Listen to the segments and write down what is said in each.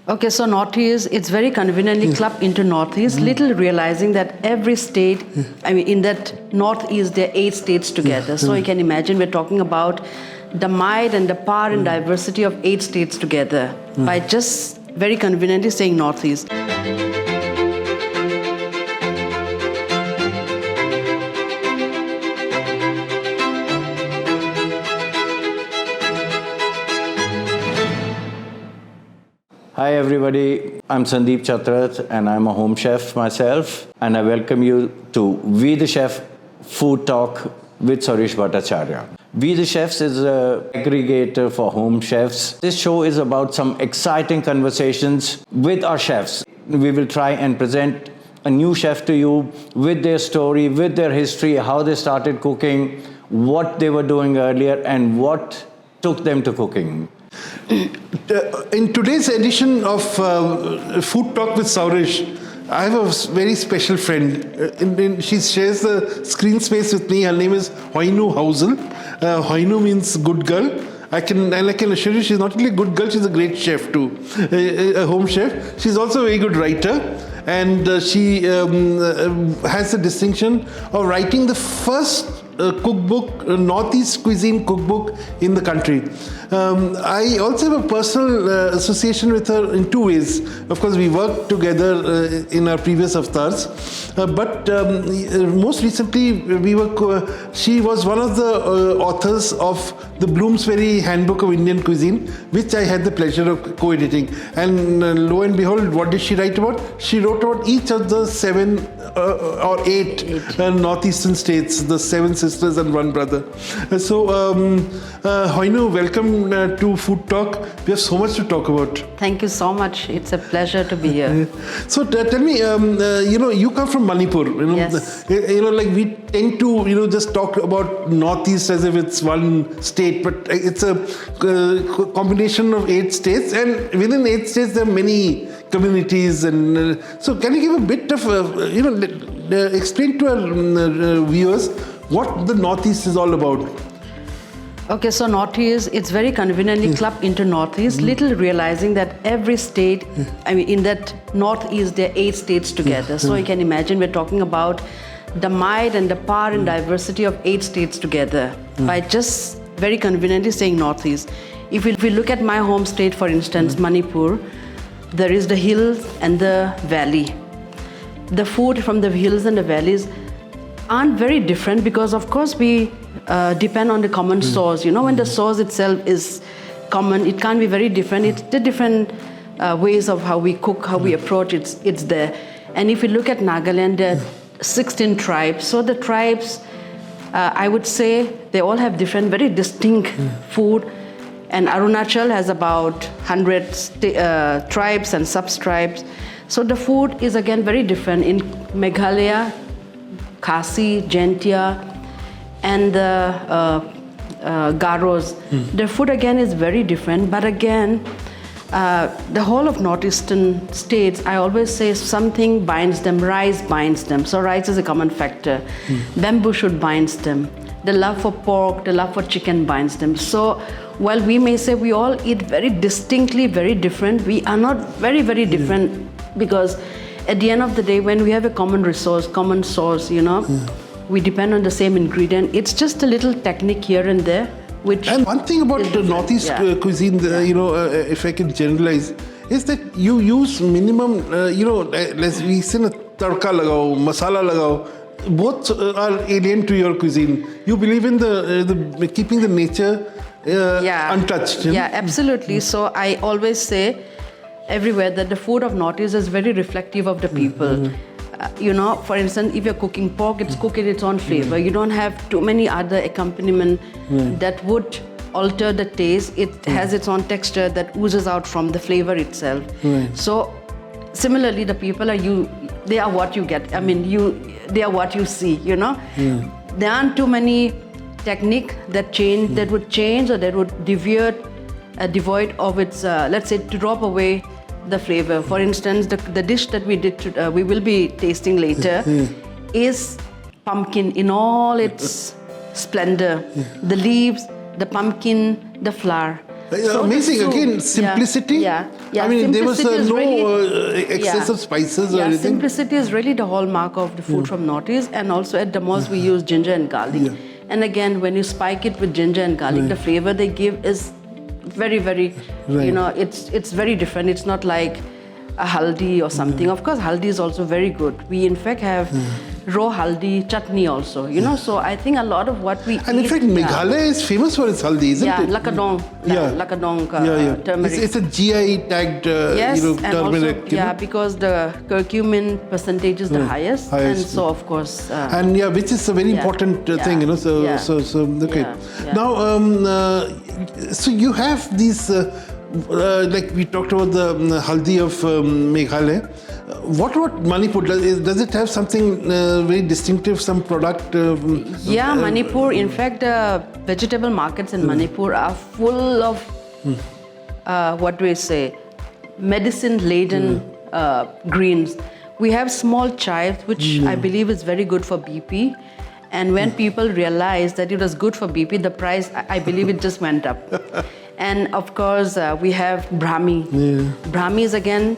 Okay, so Northeast, it's very conveniently clubbed into Northeast, little realizing that every state, in that Northeast, there are 8 states together. So you can imagine we're talking about the might and the power and diversity of 8 states together by just very conveniently saying Northeast. Hi everybody, I'm Sandeep Chatrat and I'm a home chef myself, and I welcome you to We the Chef Food Talk with Sourish Bhattacharyya. We the Chefs is an aggregator for home chefs. This show is about some exciting conversations with our chefs. We will try and present a new chef to you with their story, with their history, how they started cooking, what they were doing earlier and what took them to cooking. In today's edition of Food Talk with Sourish, I have a very special friend. She shares the screen space with me. Her name is Hoihnu Hauzel. Hoihnu means good girl. I can assure you she's not only a good girl, she's a great chef too, a home chef. She's also a very good writer, and she has the distinction of writing the first cookbook, Northeast cuisine cookbook in the country. I also have a personal association with her in 2 ways. Of course, we worked together in our previous avatars, but most recently she was one of the authors of the Bloomsbury Handbook of Indian Cuisine, which I had the pleasure of co-editing. And lo and behold, what did she write about? She wrote about each of the 7 or 8 northeastern states, the 7 sisters and 1 brother. So, Hoihnu, welcome to Food Talk. We have so much to talk about. Thank you so much. It's a pleasure to be here. So tell me, you come from Manipur. Yes. Like we tend to, just talk about Northeast as if it's one state, but it's a combination of 8 states, and within 8 states there are many communities. And so can you give a bit of, explain to our viewers what the Northeast is all about? Okay, so Northeast, it's very conveniently clubbed into Northeast, little realizing that every state, in that Northeast, there are 8 states together. So you can imagine we're talking about the might and the power and diversity of 8 states together by just very conveniently saying Northeast. If we look at my home state, for instance, Manipur, there is the hills and the valley. The food from the hills and the valleys aren't very different because, of course, we depend on the common source. When the source itself is common, it can't be very different. It's the different ways of how we cook, how we approach, it's there. And if you look at Nagaland, there are 16 tribes. So the tribes, I would say, they all have different, very distinct food. And Arunachal has about 100 tribes and sub-tribes. So the food is again very different. In Meghalaya, Khasi, Jaintia, and the Garos, their food again is very different. But again, the whole of northeastern states, I always say something binds them. Rice binds them. So rice is a common factor. Bamboo shoot binds them. The love for pork, the love for chicken binds them. So while we may say we all eat very distinctly, very different, we are not very, very different because at the end of the day, when we have a common resource, common source, we depend on the same ingredient. It's just a little technique here and there. And one thing about the Northeast cuisine, if I can generalize, is that you use minimum, we say tadka lagao, masala lagao. Both are alien to your cuisine. You believe in the keeping the nature untouched. Yeah, absolutely. So I always say everywhere that the food of Northeast is very reflective of the people. For instance, if you're cooking pork, it's cooked in its own flavor. You don't have too many other accompaniment that would alter the taste. It has its own texture that oozes out from the flavor itself. So similarly, the people they are what you get. They are what you see, There aren't too many technique that would change or that would devoid of its, let's say, to drop away the flavor. For instance, the dish that we will be tasting later is pumpkin in all its splendor. The leaves, the pumpkin, the flower. Amazing. the soup- Again, simplicity. Yeah. I mean, there was Simplicity is no really- excess of spices or Yeah, anything. simplicity is really the hallmark of the food from Northeast, and also at Damos we use ginger and garlic. Yeah. And again, when you spike it with ginger and garlic, the flavor they give is very, very, it's very different. It's not like a haldi or something. Of course, haldi is also very good. We in fact have raw haldi chutney also, so I think a lot of what we And in eat, fact, Meghalaya is famous for its haldi, isn't it? Lakadong, Lakadong turmeric. It's a GI tagged, Yes, and turmeric. also, because the curcumin percentage is the highest, and so of course. And which is a very important thing, So okay. Yeah. Now, so you have these, like we talked about the haldi of Meghalaya. What about Manipur? Does it have something very distinctive, some product? Manipur. In fact, the vegetable markets in Manipur are full of, what do we say, medicine-laden greens. We have small chives, which I believe is very good for BP. And when people realized that it was good for BP, the price, I believe it just went up. And of course, we have Brahmi. Brahmi is again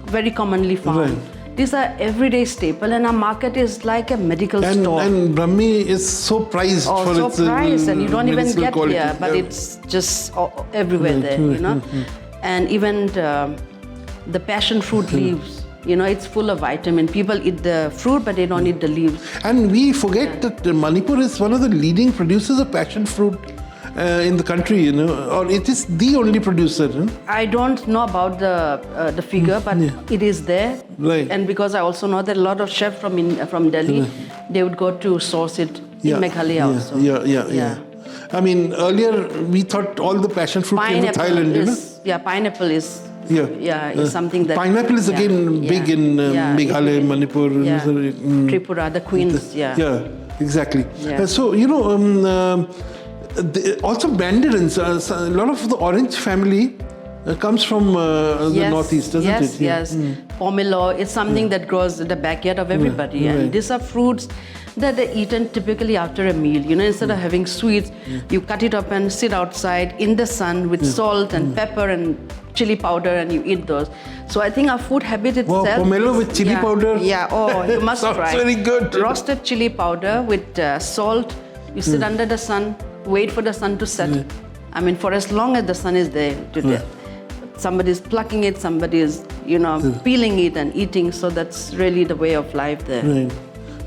very commonly found. Right. These are everyday staple, and our market is like a medical store. And Brahmi is so prized for its prized, and you don't even get quality. here, but it's just everywhere there, And even the passion fruit leaves, it's full of vitamin. People eat the fruit, but they don't eat the leaves. And we forget that Manipur is one of the leading producers of passion fruit in the country, or it is the only producer. I don't know about the figure, but it is there. Right. And because I also know that a lot of chefs from Delhi, they would go to source it in Meghalaya also. Yeah. I mean, earlier we thought all the passion fruit came from Thailand, pineapple is. Is something that. Pineapple is again big in Meghalaya, Manipur, Tripura, the queens. Yeah, exactly. Yeah. So also mandarins. A lot of the orange family comes from the northeast, doesn't it? Yes. Pomelo is something that grows in the backyard of everybody, and these are fruits that are eaten typically after a meal. Instead of having sweets, you cut it up and sit outside in the sun with salt and pepper and chili powder, and you eat those. So I think our food habit itself. Wow, pomelo with chili powder. Yeah. Oh, you must Sounds try. very good. Roasted chili powder with salt. You sit under the sun, wait for the sun to set. I mean, for as long as the sun is there. Somebody's plucking it, somebody is, peeling it and eating. So that's really the way of life there. Right.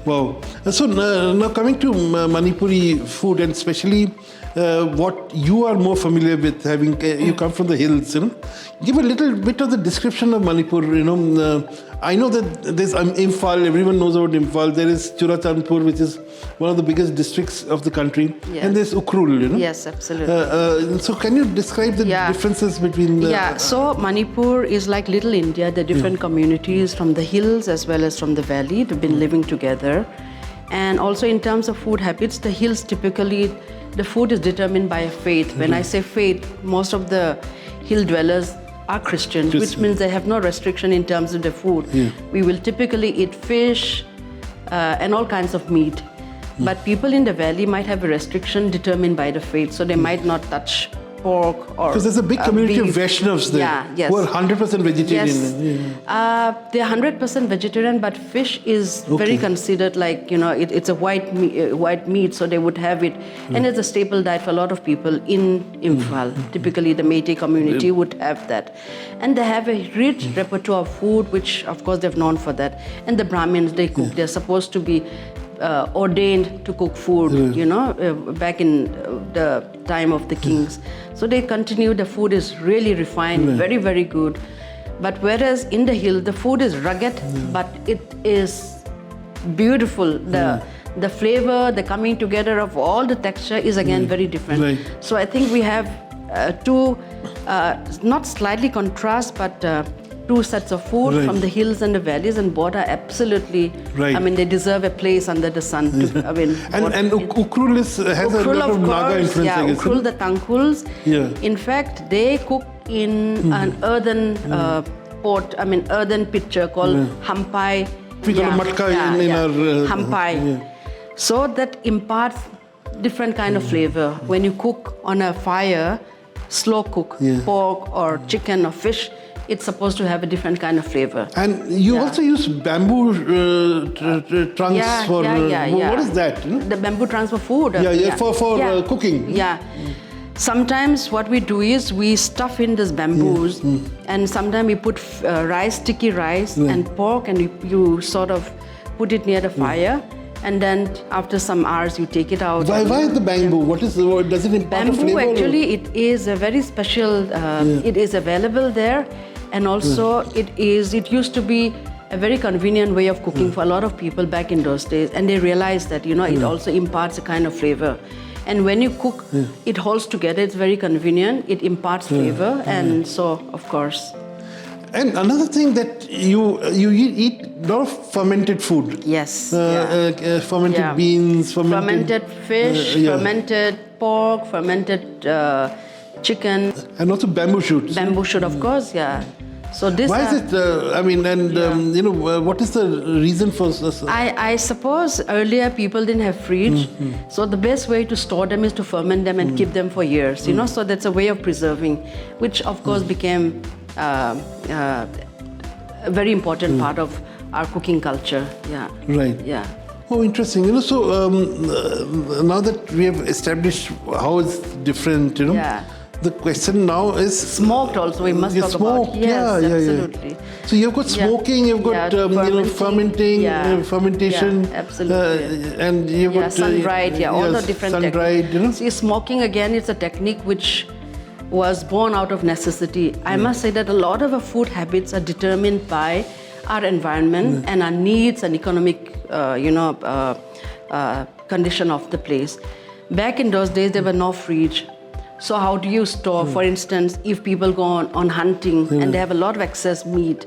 Wow. So now coming to Manipuri food, and especially what you are more familiar with, having you come from the hills, give a little bit of the description of Manipur. I know that there's Imphal. Everyone knows about Imphal. There is Churachandpur, which is one of the biggest districts of the country, and there's Ukhrul. Yes, absolutely. So can you describe the differences between? So Manipur is like Little India. The different communities from the hills as well as from the valley. They've been living together, and also in terms of food habits, the hills typically. The food is determined by faith. When I say faith, most of the hill dwellers are Christians, which means they have no restriction in terms of the food. We will typically eat fish and all kinds of meat. But people in the valley might have a restriction determined by the faith, so they might not touch pork or because there's a big community of Vaishnavas there who are 100% vegetarian. They're 100% vegetarian, but fish is very considered like, it's a white meat, so they would have it. And it's a staple diet for a lot of people in Imphal. Typically, the Métis community would have that. And they have a rich repertoire of food, which, of course, they're known for that. And the Brahmins, they cook. They're supposed to be ordained to cook food, back in the time of the kings. So they continue, the food is really refined, very, very good. But whereas in the hill, the food is rugged, but it is beautiful. The flavor, the coming together of all the texture is again very different. So I think we have two, not slightly contrast, but two sets of food from the hills and the valleys, and both are absolutely, I mean, they deserve a place under the sun. And Ukhrul has a lot of Naga influence, I guess. Ukhrul, the Tangkhuls. In fact, they cook in an earthen pot, earthen pitcher called hampai. We call it matka in our... hampai. So that imparts different kind of flavor. When you cook on a fire, slow cook pork or chicken or fish, it's supposed to have a different kind of flavor. And you also use bamboo trunks for what is that? The bamboo trunks for food. For cooking. Yeah. Sometimes what we do is we stuff in this bamboos, and sometimes we put sticky rice and pork, and you sort of put it near the fire. And then after some hours, you take it out. Why the bamboo? Does it impart a flavor? Bamboo, actually, it is a very special, it is available there. And also, it used to be a very convenient way of cooking for a lot of people back in those days. And they realized that, it also imparts a kind of flavor. And when you cook, it holds together. It's very convenient. It imparts flavor. And so, of course. And another thing that you eat a lot of fermented food. Yes. Fermented beans, fermented fish, fermented pork, fermented chicken. And also bamboo shoots. Bamboo shoot, of course, So this. Why is it? What is the reason for this? I suppose earlier people didn't have fridge, so the best way to store them is to ferment them and keep them for years. So that's a way of preserving, which of course became a very important part of our cooking culture. Yeah. Right. Yeah. Oh, interesting. So now that we have established how it's different, the question now is smoked. Also, we must talk about. Yes, absolutely. Yeah. So you've got smoking, you've got fermenting, fermentation, absolutely, and you've got sun-dried. All the different sun-dried. See, smoking again, it's a technique which was born out of necessity. I must say that a lot of our food habits are determined by our environment and our needs and economic, condition of the place. Back in those days, there were no fridge. So how do you store? For instance, if people go on hunting and they have a lot of excess meat,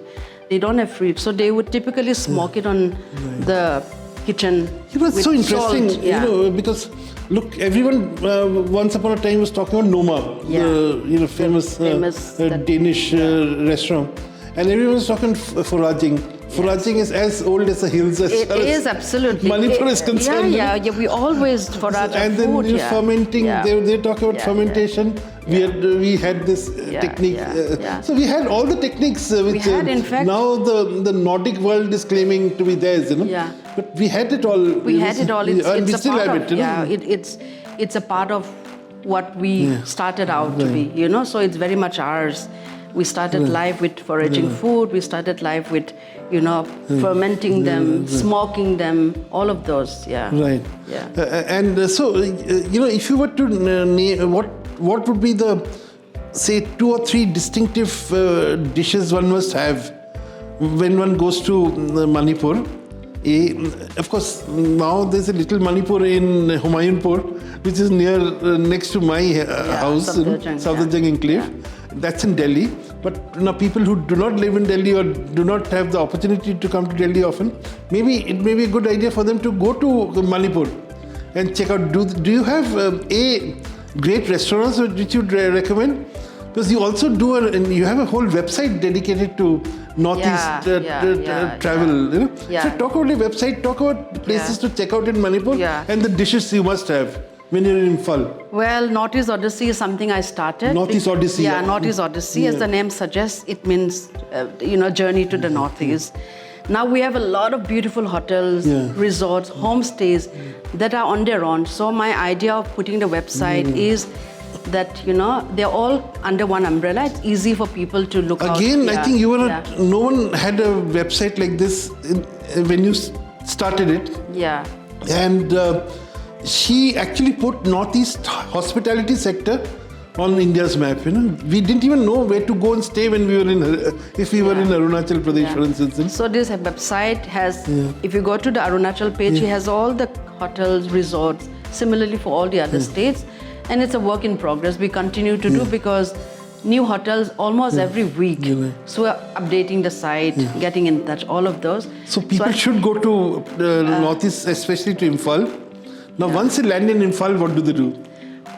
they don't have fridge. So they would typically smoke it on the kitchen. It was so interesting, salt, because look, everyone once upon a time was talking about Noma, the famous Danish restaurant, and everyone was talking foraging. Foraging is as old as the hills. It is, absolutely. Manipur is concerned. Yeah. We always forage our food. And then fermenting, they talk about fermentation. We had this technique. So we had all the techniques which in fact, now the Nordic world is claiming to be theirs. But we had it all. We had it all. And we still have it. It's a part of what we started out to be. So it's very much ours. We started life with foraging food. We started life with, fermenting them, smoking them, all of those. Yeah. Right. Yeah. So, if you were to name, what would be the, say, 2 or 3 distinctive dishes one must have when one goes to Manipur? Of course, now there's a little Manipur in Humayunpur, which is next to my house, Safdarjung Enclave. That's in Delhi. But now people who do not live in Delhi or do not have the opportunity to come to Delhi often, maybe it may be a good idea for them to go to Manipur and check out. Do you have great restaurants which you'd recommend? Because you also you have a whole website dedicated to Northeast travel. So talk about your website, talk about places to check out in Manipur and the dishes you must have when you're in Imphal. Well, Northeast Odyssey is something I started. Northeast Odyssey. Yeah, Northeast Odyssey, as the name suggests, it means, journey to the Northeast. Now we have a lot of beautiful hotels, resorts, homestays that are on their own. So my idea of putting the website is that, they're all under one umbrella. It's easy for people to look out. Again, I think no one had a website like this when you started it. Yeah. And she actually put Northeast hospitality sector on India's map. We didn't even know where to go and stay when we were if we were in Arunachal Pradesh, for instance. So this website has, if you go to the Arunachal page, it has all the hotels, resorts, similarly for all the other states. And it's a work in progress. We continue to do because new hotels almost every week. So we're updating the site, getting in touch, all of those. So people should go to Northeast, especially to Imphal. Now, once they land in Imphal, what do they do?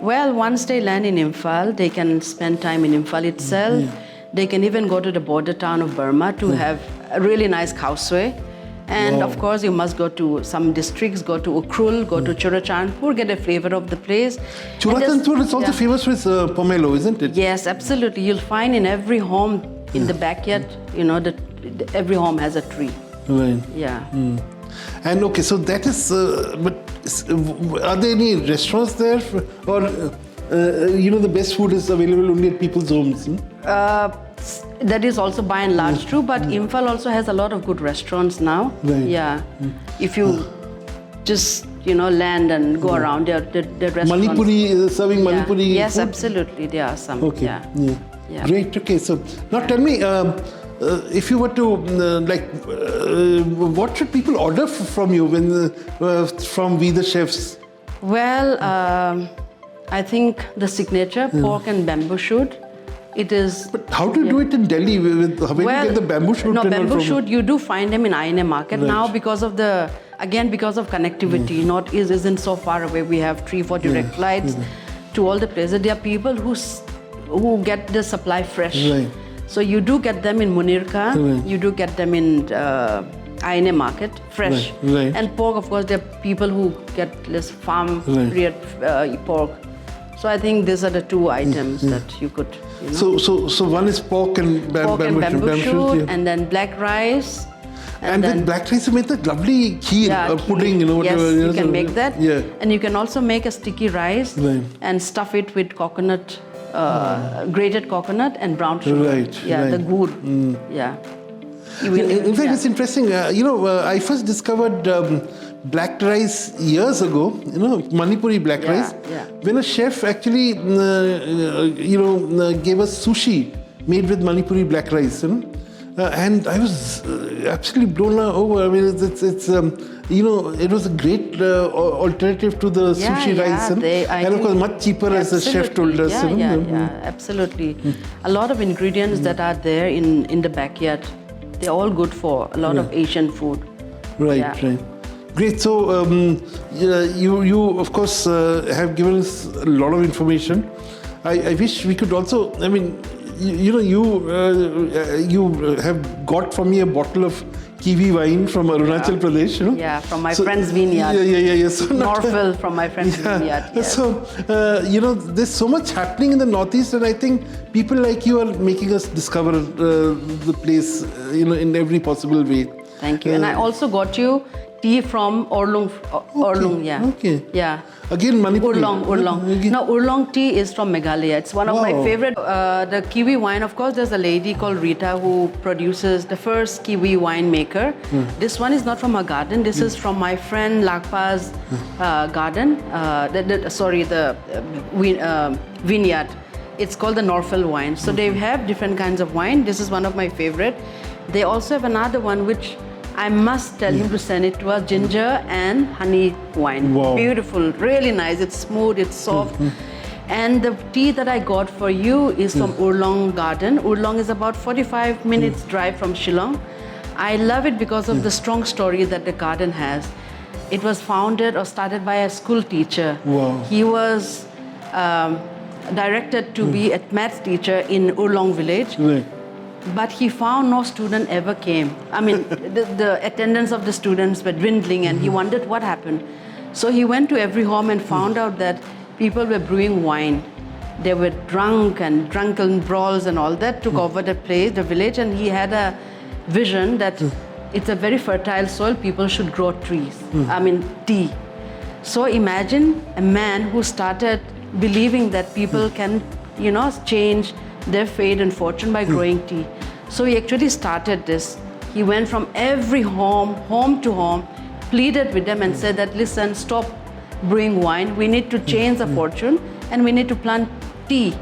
Well, once they land in Imphal, they can spend time in Imphal itself. They can even go to the border town of Burma to have a really nice khao suey. And of course, you must go to some districts, go to Ukhrul, go to Churachandpur, get a flavor of the place. Churachandpur is also famous with pomelo, isn't it? Yes, absolutely. You'll find in every home in the backyard, every home has a tree. Right. Yeah. And okay, so that is, are there any restaurants there? Or, the best food is available only at people's homes? That is also by and large true, but Imphal also has a lot of good restaurants now. Right. Yeah. If you just, land and go around, the restaurants. Manipuri, serving Manipuri Yes, food? Absolutely. There are some. Okay. Yeah. Great. Okay. So now tell me, if you were to what should people order from you from We the Chefs? Well, I think the signature pork and bamboo shoot. It is. But how do you do it in Delhi? Where do you get the bamboo shoot? No, bamboo shoot. You do find them in INA market now because of connectivity. Northeast isn't so far away. We have 3-4 direct flights to all the places. There are people who get the supply fresh. Right. So you do get them in Munirka. Right. You do get them in INA market, fresh. Right. And pork, of course, there are people who get less farm-reared pork. So I think these are the two items that you could. So one is pork and bamboo shoot, and then black rice. And with black rice, you make that lovely kheer, pudding, Yes, you can make that. Yeah. And you can also make a sticky rice and stuff it with coconut, grated coconut and brown sugar. Right. Yeah, the gur. Yeah. In fact, it's interesting. I first discovered black rice years ago. Manipuri black rice. Yeah. When a chef actually, gave us sushi made with Manipuri black rice. And I was absolutely blown over. I mean, it was a great alternative to the sushi rice, and of course much cheaper, as the chef told us. Yeah, absolutely. A lot of ingredients that are there in the backyard. They're all good for a lot of Asian food. Right. Great. So you of course have given us a lot of information. I wish we could also. I mean, you have got for me a bottle of kiwi wine from Arunachal Pradesh. Yeah, from my friend's vineyard. Yeah. So Norfel from my friend's vineyard. Yes. So there's so much happening in the Northeast, and I think people like you are making us discover the place, in every possible way. Thank you. And I also got you tea from Orlung. Okay. Yeah. Again, Manipur. Urlong. Now, Urlong tea is from Meghalaya. It's one of my favorite. The kiwi wine, of course, there's a lady called Rita who produces the first kiwi wine maker. This one is not from her garden. This is from my friend Lakpa's garden. The vineyard. It's called the Norfel wine. So they have different kinds of wine. This is one of my favorite. They also have another one which I must tell him to send it to us, ginger and honey wine. Wow. Beautiful, really nice. It's smooth, it's soft. And the tea that I got for you is from Urlong Garden. Urlong is about 45 minutes drive from Shillong. I love it because of the strong story that the garden has. It was founded or started by a school teacher. Wow. He was directed to be a maths teacher in Urlong village. Right. But he found no student ever came. I mean, the attendance of the students were dwindling, and he wondered what happened. So he went to every home and found out that people were brewing wine. They were drunk and drunken brawls and all that took over the place, the village, and he had a vision that it's a very fertile soil, people should grow trees, tea. So imagine a man who started believing that people can, change their fate and fortune by growing tea. So he actually started this. He went from every home to home, pleaded with them and said that, listen, stop brewing wine. We need to change the fortune and we need to plant tea.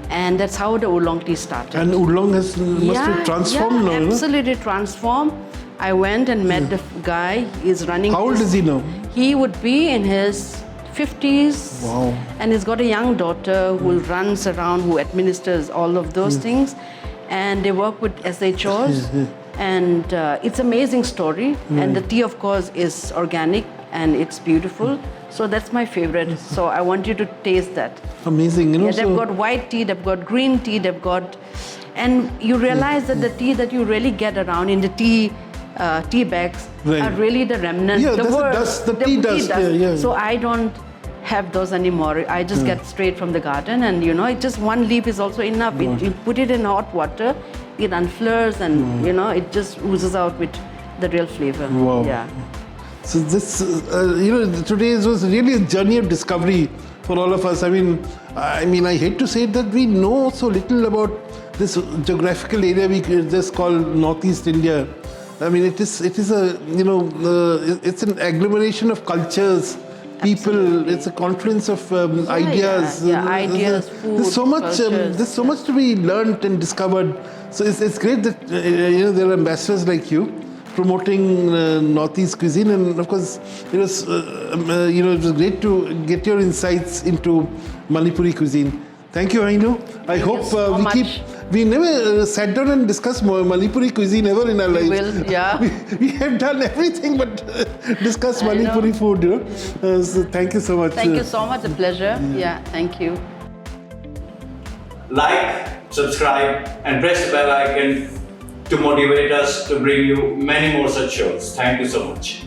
And that's how the Oolong tea started. And Oolong must have transformed now, absolutely transformed. I went and met the guy. He's running. How old is he now? He would be in his 50s. Wow. And he's got a young daughter who runs around, who administers all of those things. And they work with SHOs. And it's an amazing story. And the tea, of course, is organic and it's beautiful. So that's my favorite. So I want you to taste that. Amazing. They've got white tea, they've got green tea, they've got... And you realize that the tea that you really get around in the tea tea bags Right. are really the remnant. Yeah, that's the dust, the tea dust. Yeah. So I don't have those anymore. I just get straight from the garden, and it just one leaf is also enough. You put it in hot water, it unflurs, and it just oozes out with the real flavor. Wow. Yeah. So this, today was really a journey of discovery for all of us. I mean, I hate to say that we know so little about this geographical area we just call Northeast India. I mean, it is a it's an agglomeration of cultures, people. Absolutely. It's a confluence of ideas. Yeah, ideas, food, There's so much. cultures. There's so much to be learned and discovered. So it's great that there are ambassadors like you promoting Northeast cuisine, and of course it was great to get your insights into Manipuri cuisine. Thank you, Hoihnu. I hope so we much. we never sat down and discussed Manipuri cuisine ever in our lives. will, yeah. we have done everything but discuss Manipuri food. So thank you so much. Thank you so much. A pleasure. Yeah. Thank you. Like, subscribe, and press the bell icon to motivate us to bring you many more such shows. Thank you so much.